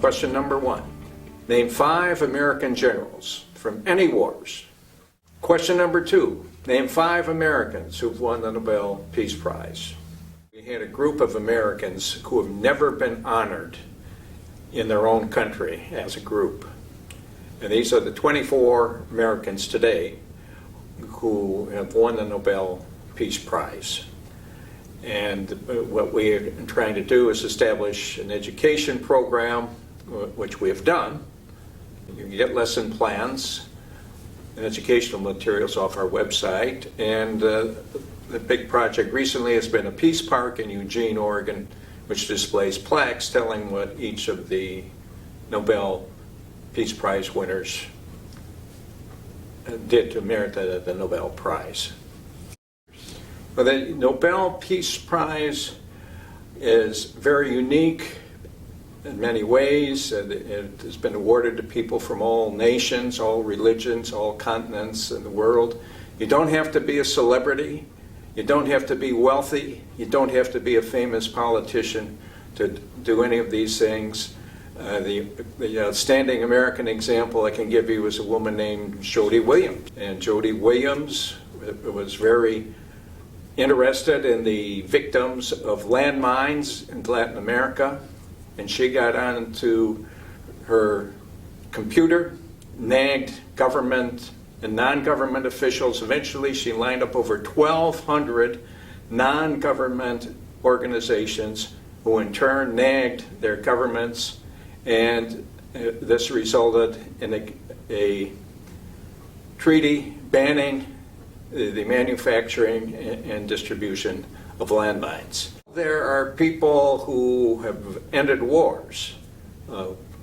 Question number 1. Name 5 American generals from any wars. Question number 2. Name 5 Americans who've won the Nobel Peace Prize. We had a group of Americans who have never been honored in their own country as a group. And these are the 24 Americans today who have won the Nobel Peace Prize. And what we are trying to do is establish an education program, which we have done. You can get lesson plans and educational materials off our website. And the big project recently has been a peace park in Eugene, Oregon, which displays plaques telling what each of the Nobel Peace Prize winners did to merit the Nobel Prize. Well, the Nobel Peace Prize is very unique in many ways. It has been awarded to people from all nations, all religions, all continents in the world. You don't have to be a celebrity. You don't have to be wealthy. You don't have to be a famous politician to do any of these things. The outstanding American example I can give you is a woman named Jody Williams. And Jody Williams was very interested in the victims of landmines in Latin America. And she got onto her computer, nagged government and non-government officials. Eventually she lined up over 1,200 non-government organizations who in turn nagged their governments, and this resulted in a treaty banning the manufacturing and distribution of landmines. There are people who have ended wars.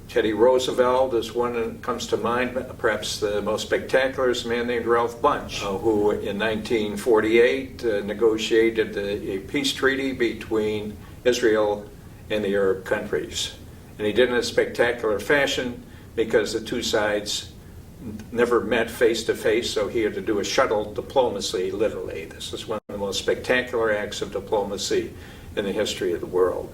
Teddy Roosevelt is one that comes to mind. Perhaps the most spectacular is a man named Ralph Bunche, who in 1948 negotiated a peace treaty between Israel and the Arab countries. And he did it in a spectacular fashion because the two sides never met face to face, so he had to do a shuttle diplomacy, literally. This is one of the most spectacular acts of diplomacy in the history of the world.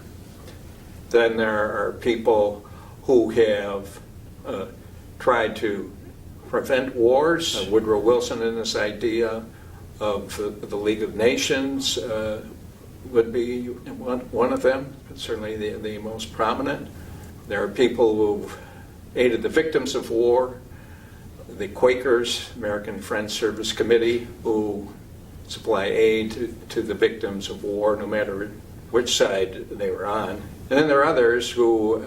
Then there are people who have tried to prevent wars. Woodrow Wilson and this idea of the League of Nations would be one of them, certainly the most prominent. There are people who've aided the victims of war. The Quakers, American Friends Service Committee, who supply aid to the victims of war, no matter which side they were on. And then there are others who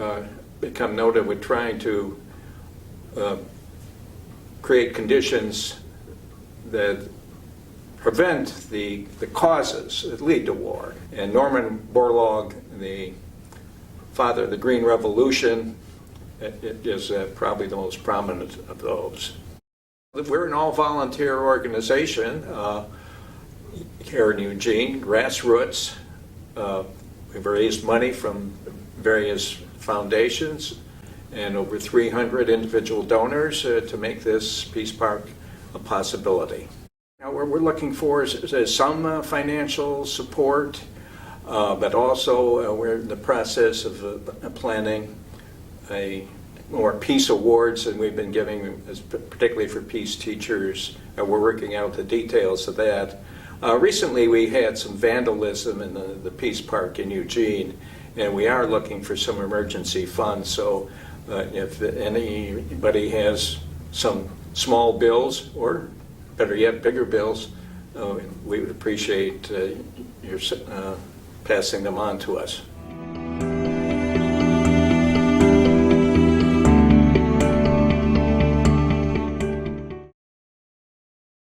become noted with trying to create conditions that prevent the causes that lead to war. And Norman Borlaug, the father of the Green Revolution, is probably the most prominent of those. We're an all-volunteer organization here in Eugene, grassroots. We've raised money from various foundations and over 300 individual donors to make this Peace Park a possibility. Now, what we're looking for is some financial support, but also we're in the process of planning more peace awards than we've been giving, particularly for peace teachers. We're working out the details of that. Recently we had some vandalism in the Peace Park in Eugene, and we are looking for some emergency funds. So if anybody has some small bills, or better yet, bigger bills, we would appreciate your passing them on to us.